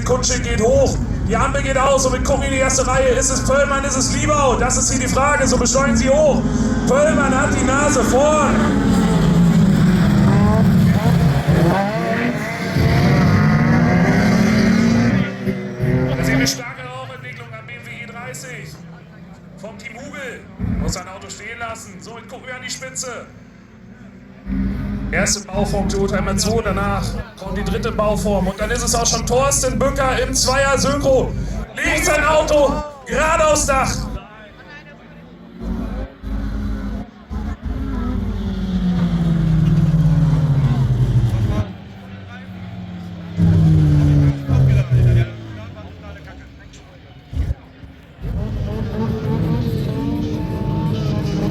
Sekundschild geht hoch, die Ampel geht aus und wir gucken in die erste Reihe. Ist es Pöllmann, ist es Liebau? Das ist hier die Frage, so beschleunigen Sie hoch. Pöllmann hat die Nase vorn. Das ist eine starke Rauchentwicklung am BMW E30. Vom Team Hugel. Muss sein Auto stehen lassen. Somit gucken wir an die Spitze. Erste Bauform Toyota MR2, danach kommt die dritte Bauform und dann ist es auch schon Thorsten Bücker im Zweier Synchro. Legt sein Auto gerade aufs Dach.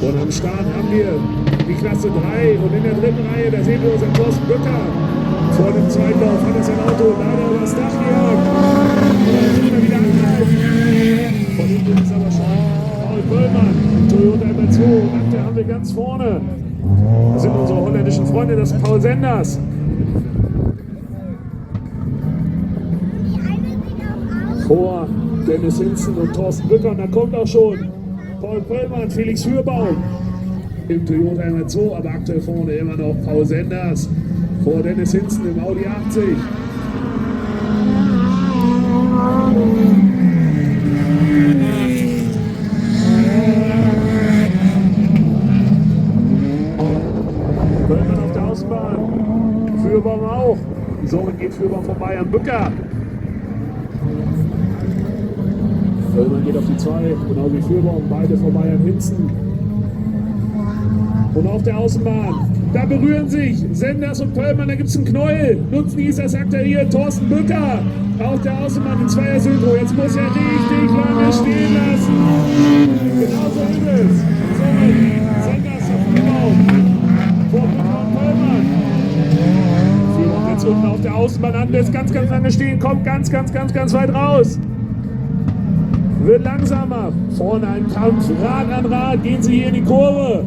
Und am Start haben wir die Klasse 3 und in der dritten Reihe, da sehen wir unseren Thorsten Bücker. Vor dem zweiten Lauf hat er sein Auto leider über das Dach gejagt. Und dann wieder angreifen. Von hinten ist aber schon Paul Pöllmann, Toyota MR2. Und aktuell haben wir ganz vorne, das sind unsere holländischen Freunde, das ist Paul Senders. Vor Dennis Hinzen und Thorsten Bücker. Und da kommt auch schon Paul Pöllmann, Felix Fürbaum im Toyota MR2, aber aktuell vorne immer noch Paul Senders vor Dennis Hinzen im Audi 80. Pöllmann auf der Außenbahn, Fürbaum auch. Somit geht Fürbaum vorbei an Bücker. Pöllmann geht auf die 2, genau wie Fürbaum, beide vorbei an Hinzen. Und auf der Außenbahn, da berühren sich Senders und Pöllmann, da gibt es einen Knäuel. Nutznießer sagt er hier, Thorsten Bücker. Auf der Außenbahn in Zweier Synchro. Jetzt muss er richtig lange stehen lassen. Genau so ist es. So, Senders und Fürbaum. Vor Bücker und Pöllmann. Fürbaum jetzt unten auf der Außenbahn an, lässt ganz lange stehen, kommt ganz weit raus. Wird langsamer. Vorne ein Kampf, Rad an Rad, gehen sie hier in die Kurve.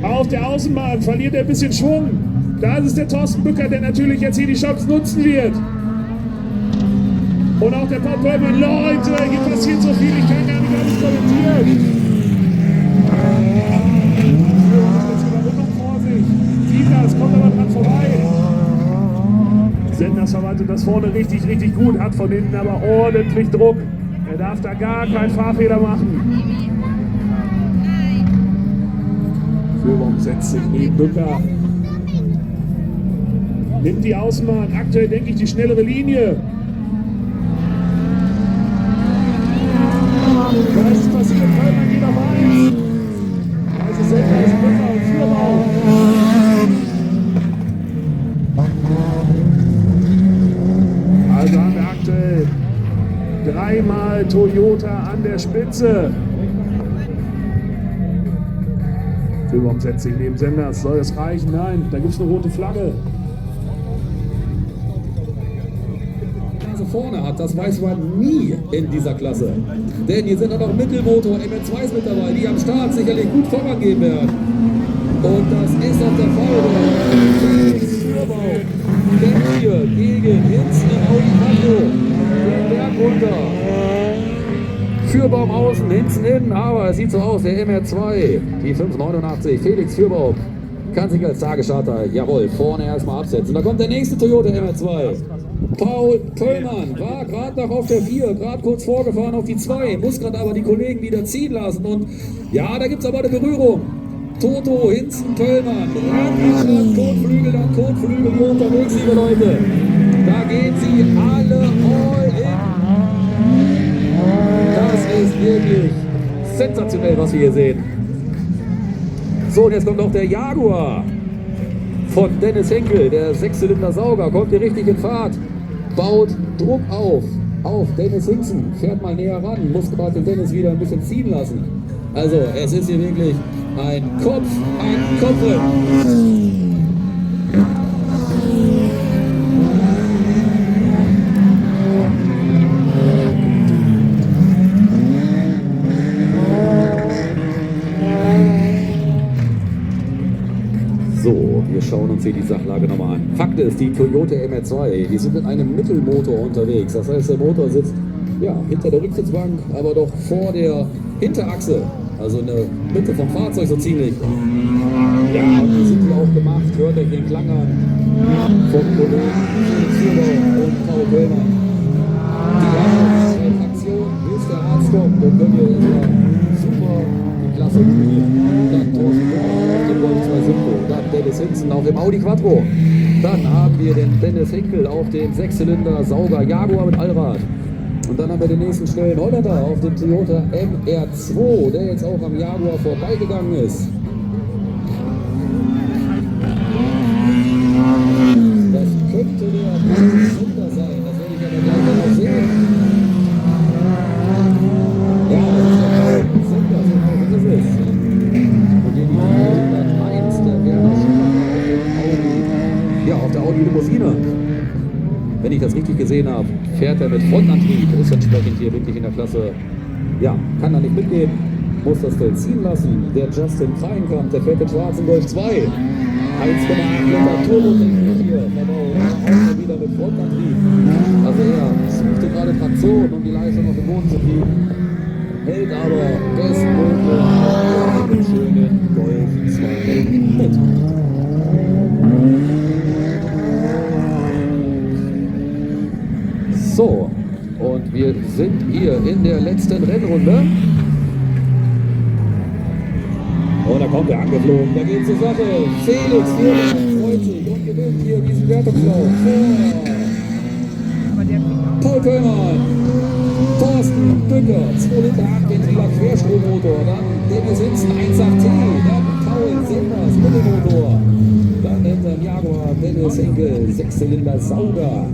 Auf der Außenbahn verliert er ein bisschen Schwung. Da ist es der Thorsten Bücker, der natürlich jetzt hier die Chance nutzen wird. Und auch der Paul Pöllmann. Leute, hier passiert so viel, ich kann gar nicht alles kommentieren. Jetzt Überwindung vor sich. Sieht das, kommt aber dran vorbei. Senders verwaltet das vorne richtig gut, hat von hinten aber ordentlich Druck. Er darf da gar keinen Fahrfehler machen. Fürbaum setzt sich neben Bücker. Nimmt die Außenbahn, aktuell denke ich die schnellere Linie. Was ist passiert? Pöllmann geht auf 1. Also Senders, Bücker und Fürbaum. Also haben wir aktuell dreimal Toyota an der Spitze. Fürbaum setzt sich neben Senders. Soll das reichen? Nein, da gibt es eine rote Flagge. Vorne hat, das weiß man nie in dieser Klasse. Denn hier sind auch noch Mittelmotor, MR2s mit dabei, die am Start sicherlich gut vorangehen werden. Und das ist auch der Fall. Fürbaum kämpft hier gegen Hinzen im Audi Quattro. Den Berg runter. Fürbaum außen, Hinzen innen, aber es sieht so aus, der MR2, die 589, Felix Fürbaum, kann sich als Tagesstarter, jawohl, vorne erstmal absetzen. Da kommt der nächste Toyota MR2. Paul Pöllmann war gerade noch auf der 4, gerade kurz vorgefahren auf die 2, muss gerade aber die Kollegen wieder ziehen lassen. Und ja, da gibt es aber eine Berührung. Toto, Hinzen, Pöllmann, Rad, Kotflügel, dann Kotflügel hier unterwegs, liebe Leute. Da gehen sie alle all in. Das ist wirklich sensationell, was wir hier sehen. So, und jetzt kommt auch der Jaguar von Dennis Henkel, der 6-Zylinder-Sauger, kommt hier richtig in Fahrt, baut Druck auf Dennis Hinzen, fährt mal näher ran, muss gerade den Dennis wieder ein bisschen ziehen lassen. Also, es ist hier wirklich ein Kopfrennen. So, Wir schauen uns hier die Sachlage nochmal an. Fakt ist, die Toyota MR2, die sind mit einem Mittelmotor unterwegs. Das heißt, der Motor sitzt ja, hinter der Rücksitzbank, aber doch vor der Hinterachse. Also in der Mitte vom Fahrzeug so ziemlich. Ja, und die sind hier auch gemacht. Hört euch den Klang an. Vom Kollegen Zürcher und Paul Böllmann. Die haben Traktion, höchster Hardstop. Und können wir super die Klasse trainieren. Dann Thorsten Böllmann auf dem Golf 2 Simco. Dann Dennis Hinzen auf dem Audi Quattro. Dann haben wir den Dennis Hinkel auf dem 6-Zylinder Sauger Jaguar mit Allrad. Und dann haben wir den nächsten schnellen Holländer auf dem Toyota MR2, der jetzt auch am Jaguar vorbeigegangen ist. Das könnte der Hinter sein, das werde ich aber gleich noch sehen. Ja, das ist der Paul Sender, so ist es. Und hier die 101, der Werner Schumacher auf dem Audi. Ja, auf der Audi Limousine. Wenn ich das richtig gesehen habe, fährt er mit Frontantrieb, ist entsprechend hier wirklich in der Klasse, ja, kann da nicht mitgehen, muss das Feld ziehen lassen. Der Justin Feinkamp, der fährt den schwarzen Golf 2, 1,8 Liter Turbotechnik hier, verbaut, auch wieder mit Frontantrieb. Also er suchte gerade Traktion, um die Leistung auf den Boden zu kriegen, hält aber bestmöglich mit schönen Golf 2 mit. So, und wir sind hier in der letzten Rennrunde. Und da kommt er angeflogen, da geht zur Sache. Felix Fürmann freut sich und gewinnt hier diesen Wertungslauf vor Paul Böllmann, Thorsten Bücker, 2 Liter 8 Ventiler Querstrommotor, dann Dennis Hinzen 1.8T, dann Paul Senders Mittelmotor, dann hinter dem Jaguar Dennis Henkel 6-Zylinder Sauger.